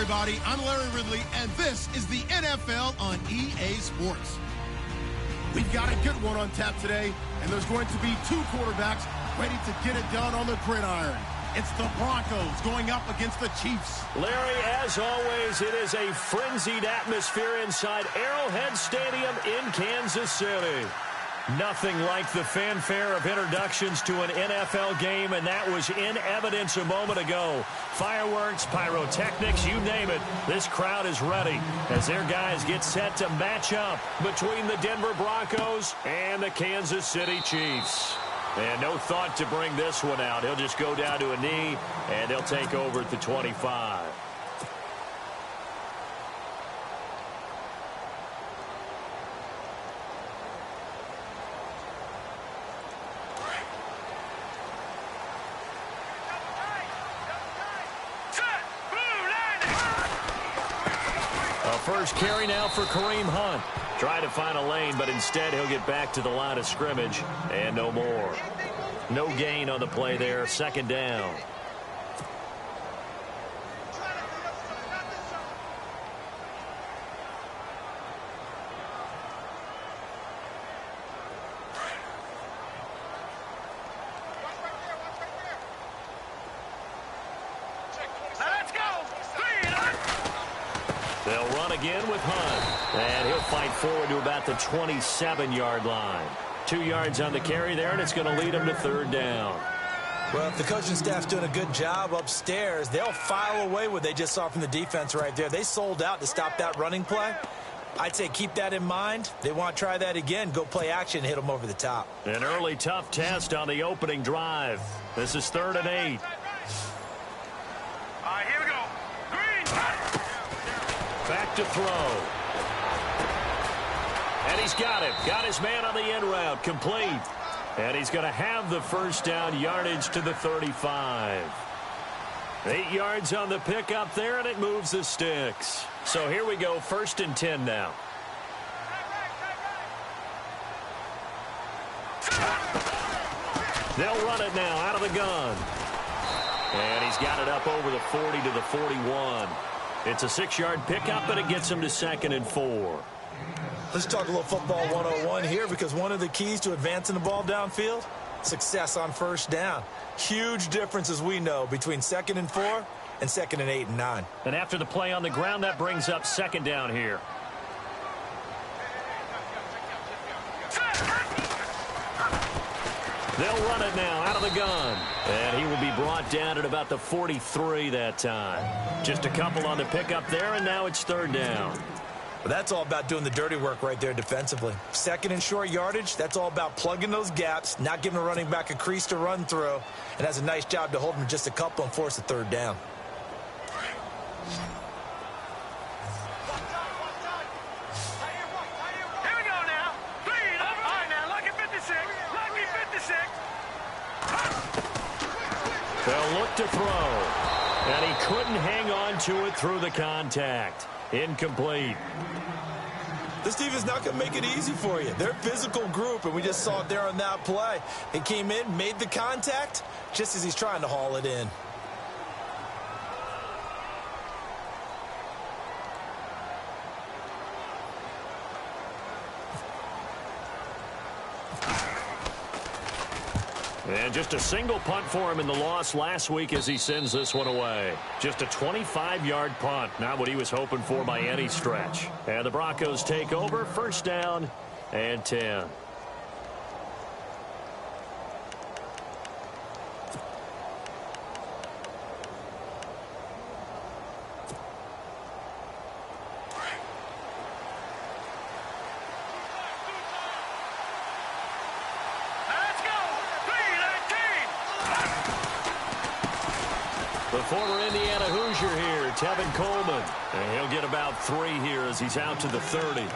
everybody. I'm Larry Ridley, and this is the NFL on EA Sports. We've got a good one on tap today, and there's going to be two quarterbacks ready to get it done on the gridiron. It's the Broncos going up against the Chiefs. Larry, as always, it is a frenzied atmosphere inside Arrowhead Stadium in Kansas City. Nothing like the fanfare of introductions to an NFL game, and that was in evidence a moment ago. Fireworks, pyrotechnics, you name it. This crowd is ready as their guys get set to match up between the Denver Broncos and the Kansas City Chiefs. And no thought to bring this one out. He'll just go down to a knee, and they'll take over at the 25. First carry now for Kareem Hunt. Try to find a lane, but instead he'll get back to the line of scrimmage and no more. No gain on the play there. Second down. They'll run again with Hunt, and he'll fight forward to about the 27-yard line. 2 yards on the carry there, and it's going to lead him to third down. Well, if the coaching staff's doing a good job upstairs, they'll file away what they just saw from the defense right there. They sold out to stop that running play. I'd say keep that in mind. They want to try that again. Go play action, hit them over the top. An early tough test on the opening drive. This is 3rd and 8. Here we go. Back to throw. And he's got him. Got his man on the end route. Complete. And he's going to have the first down, yardage to the 35. 8 yards on the pickup there, and it moves the sticks. So here we go, 1st and 10 now. They'll run it now out of the gun. And he's got it up over the 40 to the 41. It's a 6-yard pickup, and it gets him to 2nd and 4. Let's talk a little football 101 here, because one of the keys to advancing the ball downfield, success on first down. Huge difference, as we know, between 2nd and 4 and 2nd and 8 and 9. And after the play on the ground, that brings up 2nd down here. They'll run it now out of the gun. And he will be brought down at about the 43 that time. Just a couple on the pickup there, and now it's 3rd down. But that's all about doing the dirty work right there defensively. 2nd and short yardage, that's all about plugging those gaps, not giving a running back a crease to run through, and has a nice job to hold him just a couple and force a 3rd down. Here we go now. Clean. All right, now, lucky 56. Lucky 56. They'll look to throw. And he couldn't hang on to it through the contact. Incomplete. This defense not going to make it easy for you. They're a physical group, and we just saw it there on that play. He came in, made the contact, just as he's trying to haul it in. And just a single punt for him in the loss last week as he sends this one away. Just a 25-yard punt, not what he was hoping for by any stretch. And the Broncos take over, 1st down and 10. The former Indiana Hoosier here, Tevin Coleman. And he'll get about 3 here as he's out to the 30.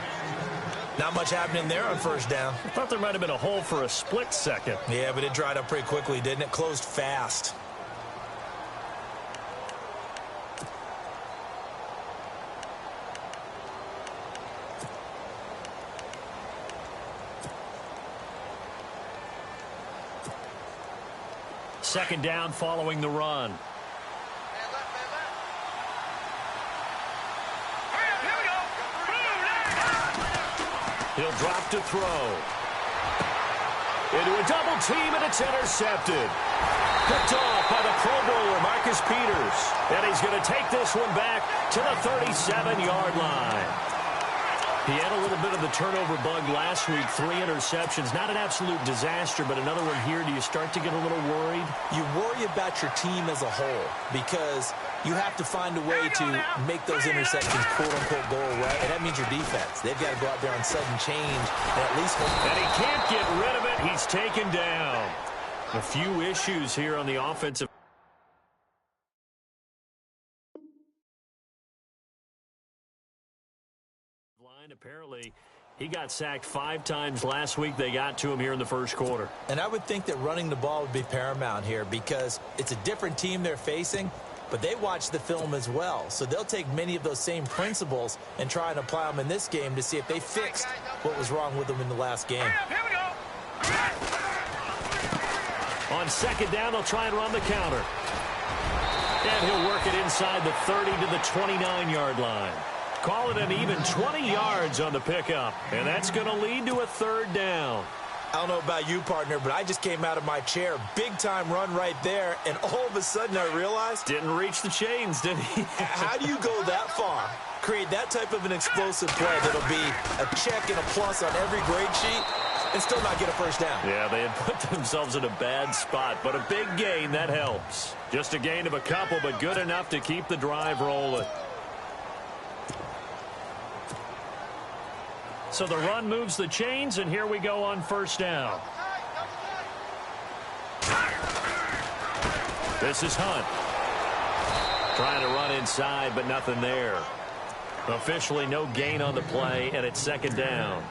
Not much happening there on first down. I thought there might have been a hole for a split second. Yeah, but it dried up pretty quickly, didn't it? Closed fast. Second down following the run. He'll drop to throw. Into a double team, and it's intercepted. Picked off by the Pro Bowler, Marcus Peters. And he's going to take this one back to the 37-yard line. He had a little bit of the turnover bug last week, 3 interceptions. Not an absolute disaster, but another one here. Do you start to get a little worried? You worry about your team as a whole because you have to find a way to make those interceptions, quote-unquote, go away. And that means your defense. They've got to go out there on sudden change and at least hope. And he can't get rid of it. He's taken down. A few issues here on the offensive line. Apparently, he got sacked 5 times last week. They got to him here in the first quarter. And I would think that running the ball would be paramount here because it's a different team they're facing, but they watch the film as well. So they'll take many of those same principles and try and apply them in this game to see if they fixed what was wrong with them in the last game. Here we go. On second down, they'll try and run the counter. And he'll work it inside the 30 to the 29-yard line. Call it an even 20 yards on the pickup. And that's going to lead to a third down. I don't know about you, partner, but I just came out of my chair. Big-time run right there, and all of a sudden I realized... Didn't reach the chains, did he? How do you go that far? Create that type of an explosive play that'll be a check and a plus on every grade sheet and still not get a first down. Yeah, they had put themselves in a bad spot, but a big gain, that helps. Just a gain of a couple, but good enough to keep the drive rolling. So the run moves the chains, and here we go on first down. This is Hunt. Trying to run inside, but nothing there. Officially no gain on the play, and it's second down.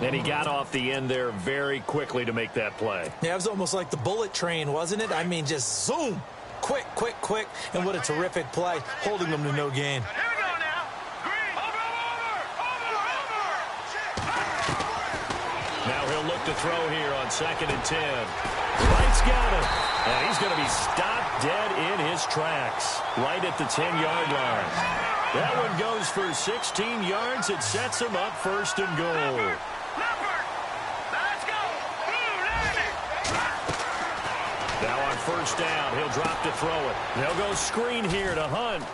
And he got off the end there very quickly to make that play. Yeah, it was almost like the bullet train, wasn't it? I mean, just zoom. Quick, quick, quick. And what a terrific play, holding them to no gain. Here we go now. Green. Over. Now he'll look to throw here on second and 10. Wright's got him. And he's going to be stopped dead in his tracks. Right at the 10-yard line. That one goes for 16 yards. It sets him up first and goal. Let's go. Now on first down, he'll drop to throw it. They'll go screen here to Hunt.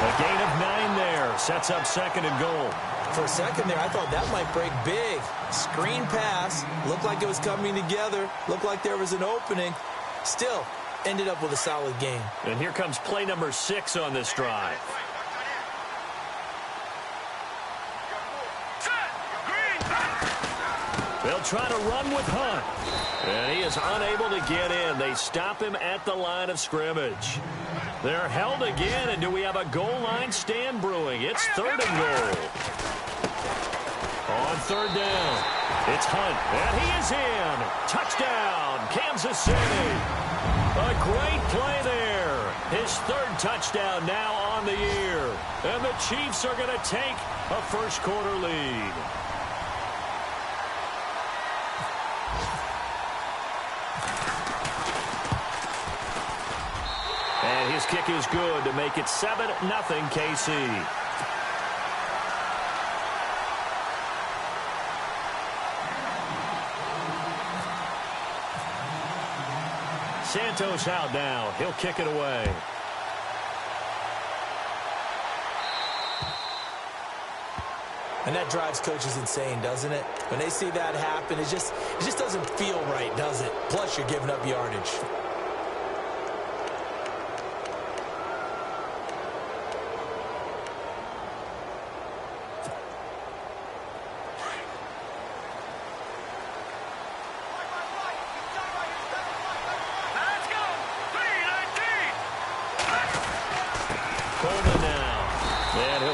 A gain of 9 there. Sets up second and goal. For a second there, I thought that might break big. Screen pass. Looked like it was coming together. Looked like there was an opening. Still, ended up with a solid game. And here comes play number 6 on this drive. They'll try to run with Hunt. And he is unable to get in. They stop him at the line of scrimmage. They're held again, and do we have a goal line stand brewing? It's third and goal. On third down, it's Hunt, and he is in. Touchdown, Kansas City. A great play there. His third touchdown now on the year. And the Chiefs are going to take a first quarter lead. And his kick is good to make it 7-0 KC. Santos out now. He'll kick it away. And that drives coaches insane, doesn't it? When they see that happen, it just doesn't feel right, does it? Plus, you're giving up yardage.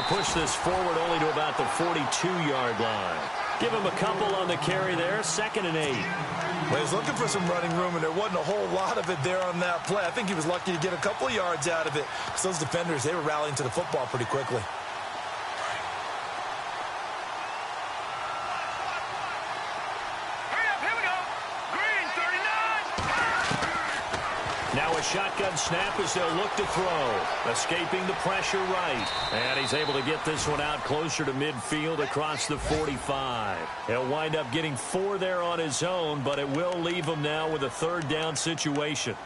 Push this forward only to about the 42-yard line. Give him a couple on the carry there, 2nd and 8. Well, he was looking for some running room, and there wasn't a whole lot of it there on that play. I think he was lucky to get a couple of yards out of it. So those defenders, they were rallying to the football pretty quickly. Now a a shotgun snap as they'll look to throw. Escaping the pressure right. And he's able to get this one out closer to midfield across the 45. He'll wind up getting 4 there on his own, but it will leave him now with a third down situation.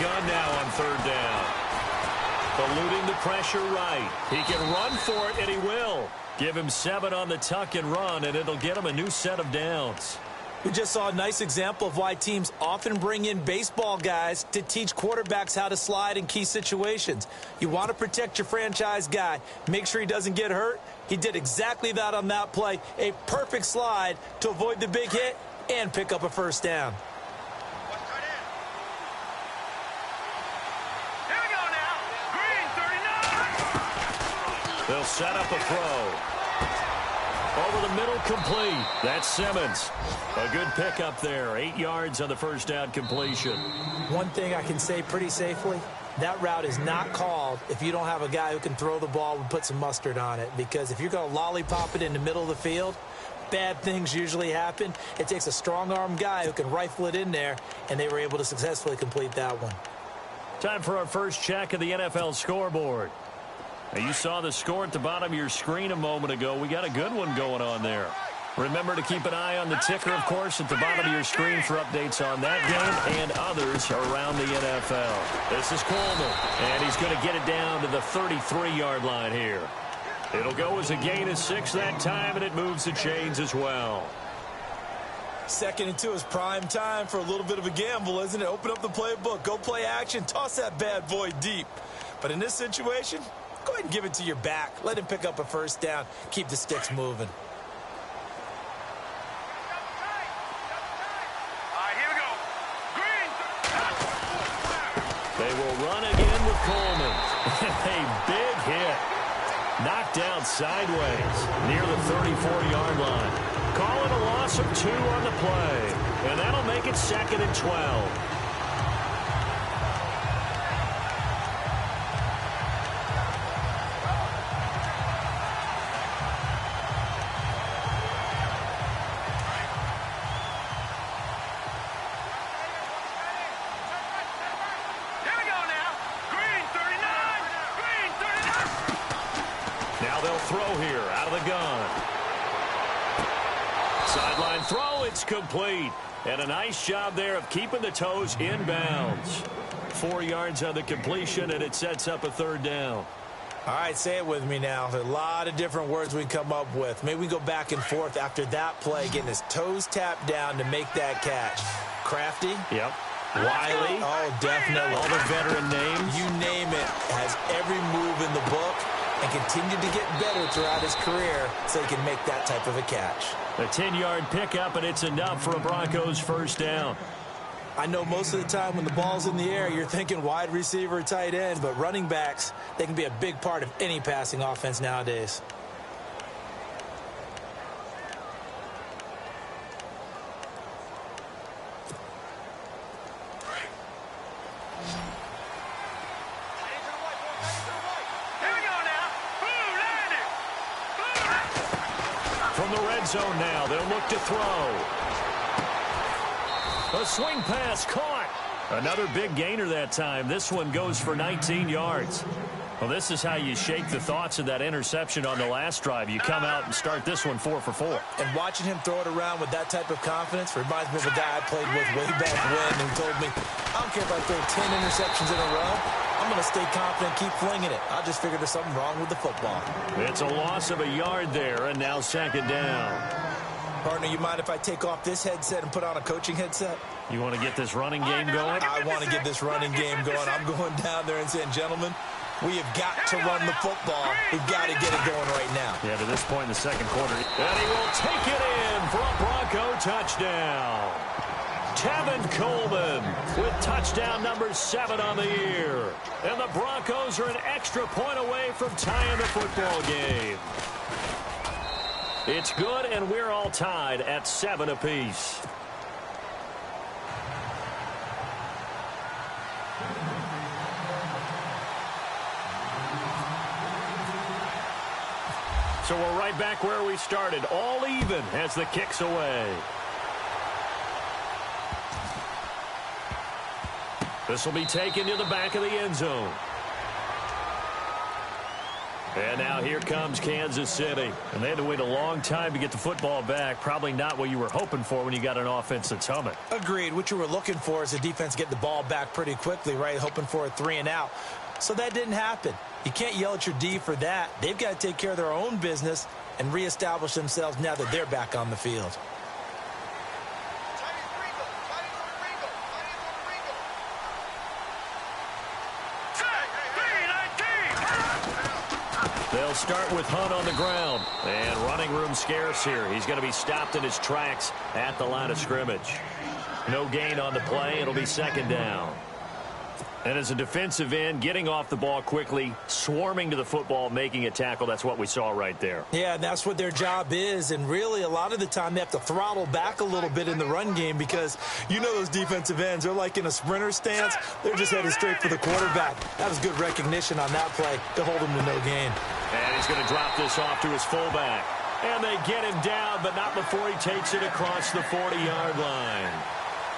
Gun now on third down. Eluding the pressure right. He can run for it, and he will. Give him 7 on the tuck and run, and it'll get him a new set of downs. We just saw a nice example of why teams often bring in baseball guys to teach quarterbacks how to slide in key situations. You want to protect your franchise guy. Make sure he doesn't get hurt. He did exactly that on that play. A perfect slide to avoid the big hit and pick up a first down. They'll set up a throw. Over the middle, complete. That's Simmons. A good pickup there. 8 yards on the first down completion. One thing I can say pretty safely, that route is not called if you don't have a guy who can throw the ball and put some mustard on it. Because if you're going to lollipop it in the middle of the field, bad things usually happen. It takes a strong-arm guy who can rifle it in there, and they were able to successfully complete that one. Time for our first check of the NFL scoreboard. Now, you saw the score at the bottom of your screen a moment ago. We got a good one going on there. Remember to keep an eye on the ticker, of course, at the bottom of your screen for updates on that game and others around the NFL. This is Coleman, and he's going to get it down to the 33-yard line here. It'll go as a gain of 6 that time, and it moves the chains as well. 2nd and 2 is prime time for a little bit of a gamble, isn't it? Open up the playbook, go play action, toss that bad boy deep. But in this situation, go ahead and give it to your back. Let him pick up a first down. Keep the sticks moving. They will run again with Coleman. A big hit. Knocked down sideways near the 34-yard line. Call it a loss of 2 on the play. And that'll make it 2nd and 12. Throw here out of the gun. Sideline throw, it's complete. And a nice job there of keeping the toes in bounds. 4 yards on the completion, and it sets up a third down. All right, say it with me now. There's a lot of different words we come up with. Maybe we go back and forth after that play, getting his toes tapped down to make that catch. Crafty? Yep. Wiley? Oh, definitely. All the veteran names. You name it. Has every move in the book and continued to get better throughout his career so he can make that type of a catch. A 10-yard pickup, and it's enough for a Broncos first down. I know most of the time when the ball's in the air, you're thinking wide receiver, tight end, but running backs, they can be a big part of any passing offense nowadays. From the red zone now, they'll look to throw. A swing pass caught. Another big gainer that time. This one goes for 19 yards. Well, this is how you shake the thoughts of that interception on the last drive. You come out and start this one 4 for 4. And watching him throw it around with that type of confidence reminds me of a guy I played with way back when who told me, I don't care if I throw 10 interceptions in a row. I'm going to stay confident, keep flinging it. I just figured there's something wrong with the football. It's a loss of a yard there, and now 2nd down. Partner, you mind if I take off this headset and put on a coaching headset? You want to get this running game going? I want to get this running game going. I'm going down there and saying, gentlemen, we have got to run the football. We've got to get it going right now. Yeah, to this point in the second quarter. And he will take it in for a Bronco touchdown. Tevin Coleman with touchdown number 7 on the year. And the Broncos are an extra point away from tying the football game. It's good, and we're all tied at 7 apiece. So we're right back where we started, all even as the kick's away. This will be taken to the back of the end zone. And now here comes Kansas City. And they had to wait a long time to get the football back. Probably not what you were hoping for when you got an offense that's humming. Agreed. What you were looking for is the defense get the ball back pretty quickly, right? Hoping for a 3-and-out. So that didn't happen. You can't yell at your D for that. They've got to take care of their own business and reestablish themselves now that they're back on the field. They'll start with Hunt on the ground. And running room scarce here. He's going to be stopped in his tracks at the line of scrimmage. No gain on the play. It'll be second down. And as a defensive end, getting off the ball quickly, swarming to the football, making a tackle, that's what we saw right there. Yeah, and that's what their job is. And really, a lot of the time, they have to throttle back a little bit in the run game because you know those defensive ends, they're like in a sprinter stance. They're just headed straight for the quarterback. That was good recognition on that play to hold him to no gain. And he's going to drop this off to his fullback. And they get him down, but not before he takes it across the 40-yard line.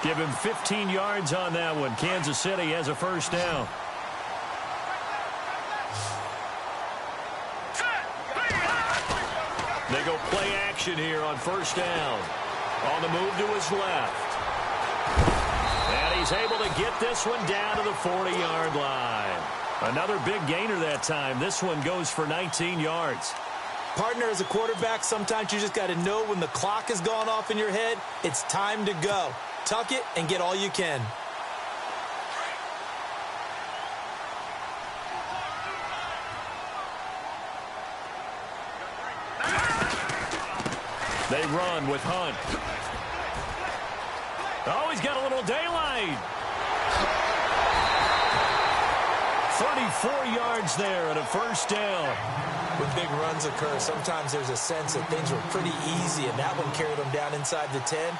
Give him 15 yards on that one. Kansas City has a first down. They go play action here on first down. On the move to his left. And he's able to get this one down to the 40-yard line. Another big gainer that time. This one goes for 19 yards. Partner, as a quarterback, sometimes you just got to know when the clock has gone off in your head, it's time to go. Tuck it and get all you can. They run with Hunt. Oh, he's got a little daylight. 34 yards there and a first down. When big runs occur, sometimes there's a sense that things were pretty easy, and that one carried them down inside the 10.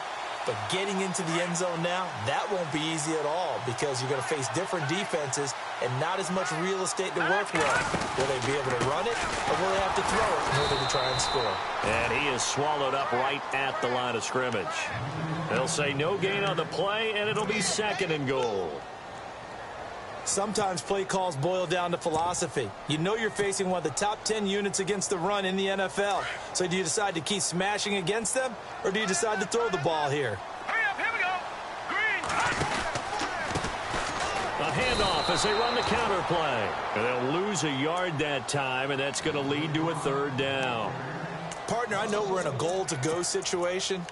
But getting into the end zone now, that won't be easy at all because you're going to face different defenses and not as much real estate to work with. Will they be able to run it, or will they have to throw it in order to try and score? And he is swallowed up right at the line of scrimmage. They'll say no gain on the play, and it'll be second and goal. Sometimes play calls boil down to philosophy. You know you're facing one of the top 10 units against the run in the NFL. So do you decide to keep smashing against them, or do you decide to throw the ball here? Hurry up, here we go. Green. A handoff as they run the counter play. And they'll lose a yard that time, and that's going to lead to a third down. Partner, I know we're in a goal-to-go situation,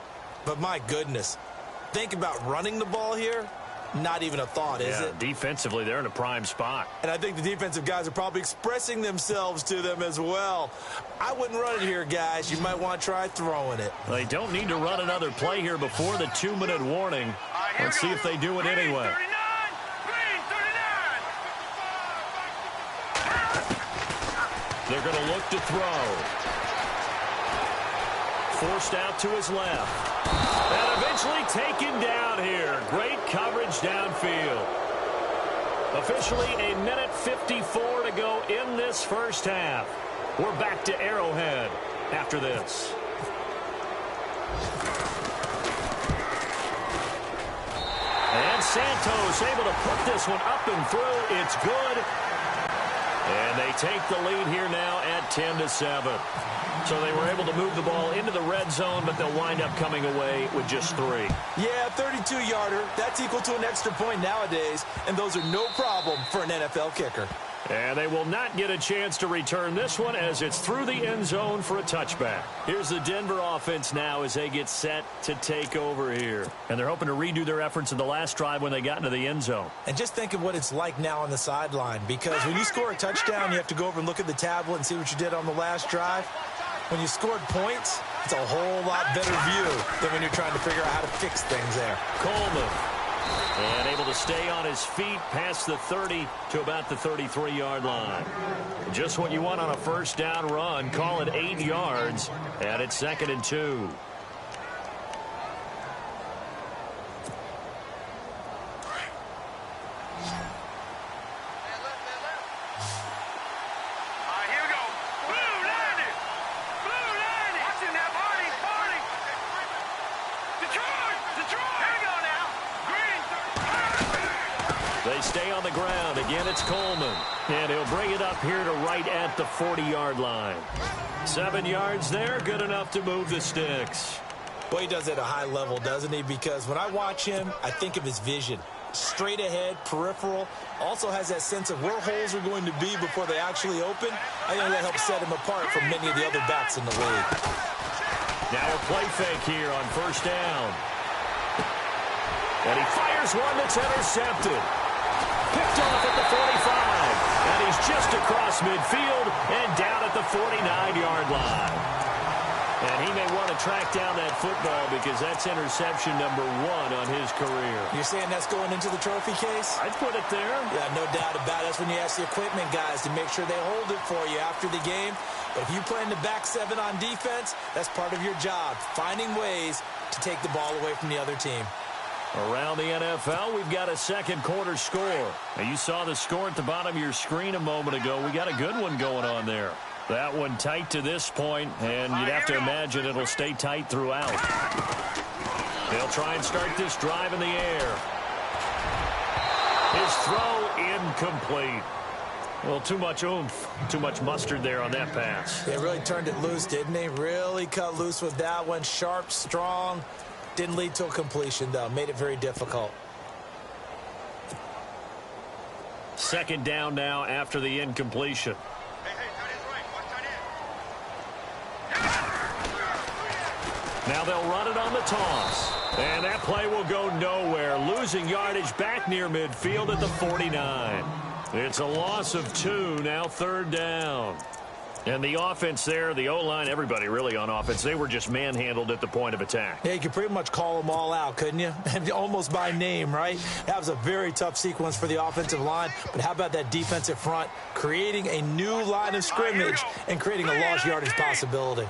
but my goodness, think about running the ball here. Not even a thought, is it? Defensively, they're in a prime spot. And I think the defensive guys are probably expressing themselves to them as well. I wouldn't run it here, guys. You might want to try throwing it. They don't need to run another play here before the 2-minute warning. Let's see if they do it anyway. Green, 39. They're going to look to throw. Forced out to his left. And eventually taken down here. Great coverage downfield. Officially a minute 54 to go in this first half. We're back to Arrowhead after this. And Santos able to put this one up and through. It's good. And they take the lead here now at 10-7. So they were able to move the ball into the red zone, but they'll wind up coming away with just 3. Yeah, 32-yarder. That's equal to an extra point nowadays, and those are no problem for an NFL kicker. And they will not get a chance to return this one as it's through the end zone for a touchback. Here's the Denver offense now as they get set to take over here. And they're hoping to redo their efforts in the last drive when they got into the end zone. And just think of what it's like now on the sideline, because when you score a touchdown, you have to go over and look at the tablet and see what you did on the last drive. When you scored points, it's a whole lot better view than when you're trying to figure out how to fix things there. Coleman. And able to stay on his feet past the 30 to about the 33-yard line. Just what you want on a first down run. Call it 8 yards, and it's 2nd and 2. They stay on the ground. Again, it's Coleman. And he'll bring it up here to right at the 40-yard line. 7 yards there, good enough to move the sticks. Well, he does it at a high level, doesn't he? Because when I watch him, I think of his vision. Straight ahead, peripheral. Also has that sense of where holes are going to be before they actually open. I think that helps set him apart from many of the other backs in the league. Now a play fake here on first down. And he fires one that's intercepted. Picked off at the 45. And he's just across midfield and down at the 49-yard line. And he may want to track down that football because that's interception number 1 on his career. You're saying that's going into the trophy case? I'd put it there. Yeah, no doubt about it. That's when you ask the equipment guys to make sure they hold it for you after the game. But if you play in the back 7 on defense, that's part of your job, finding ways to take the ball away from the other team. Around the NFL, we've got a second quarter score. Now, you saw the score at the bottom of your screen a moment ago. We got a good one going on there. That one tight to this point, and you'd have to imagine it'll stay tight throughout. They'll try and start this drive in the air. His throw incomplete. Well, too much oomph, too much mustard there on that pass. They really turned it loose, didn't they? Really cut loose with that one. Sharp, strong. Didn't lead to a completion, though. Made it very difficult. Second down now after the incompletion. Now they'll run it on the toss. And that play will go nowhere. Losing yardage back near midfield at the 49. It's a loss of 2, now third down. And the offense there, the O-line, everybody really on offense, they were just manhandled at the point of attack. Yeah, you could pretty much call them all out, couldn't you? Almost by name, right? That was a very tough sequence for the offensive line. But how about that defensive front creating a new line of scrimmage and creating a lost yardage possibility?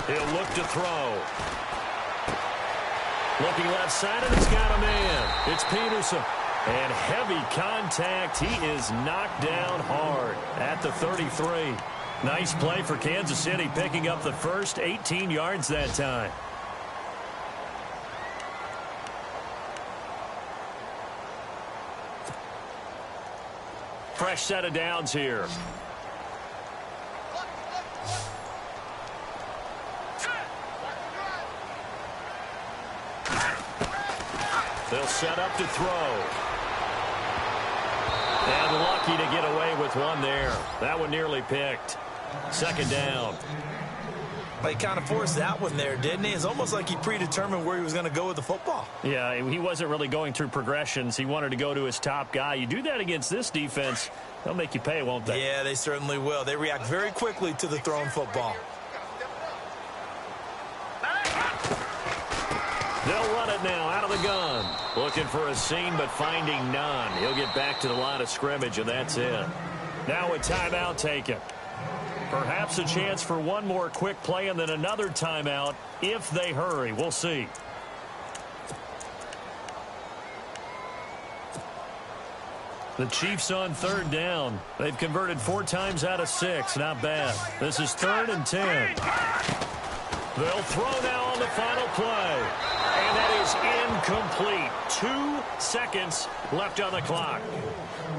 He'll look to throw. Looking left side, and it's got a man. It's Peterson. And heavy contact. He is knocked down hard at the 33. Nice play for Kansas City, picking up the first 18 yards that time. Fresh set of downs here. They'll set up to throw. And lucky to get away with one there. That one nearly picked. Second down. But he kind of forced that one there, didn't he? It's almost like he predetermined where he was going to go with the football. Yeah, he wasn't really going through progressions. He wanted to go to his top guy. You do that against this defense, they'll make you pay, won't they? Yeah, they certainly will. They react very quickly to the thrown football. They'll run it now out of the gun. Looking for a seam, but finding none. He'll get back to the line of scrimmage, and that's it. Now a timeout taken. Perhaps a chance for one more quick play and then another timeout if they hurry. We'll see. The Chiefs on third down. They've converted 4 times out of 6. Not bad. This is 3rd and 10. They'll throw now on the final play. And that is incomplete. 2 seconds left on the clock.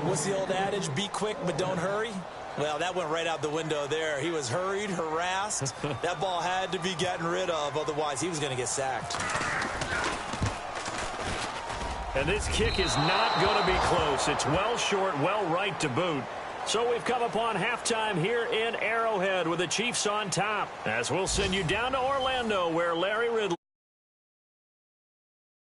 What's the old adage? Be quick, but don't hurry. Well, that went right out the window there. He was hurried, harassed. That ball had to be gotten rid of. Otherwise, he was going to get sacked. And this kick is not going to be close. It's well short, well right to boot. So we've come upon halftime here in Arrowhead with the Chiefs on top. As we'll send you down to Orlando where Larry Ridley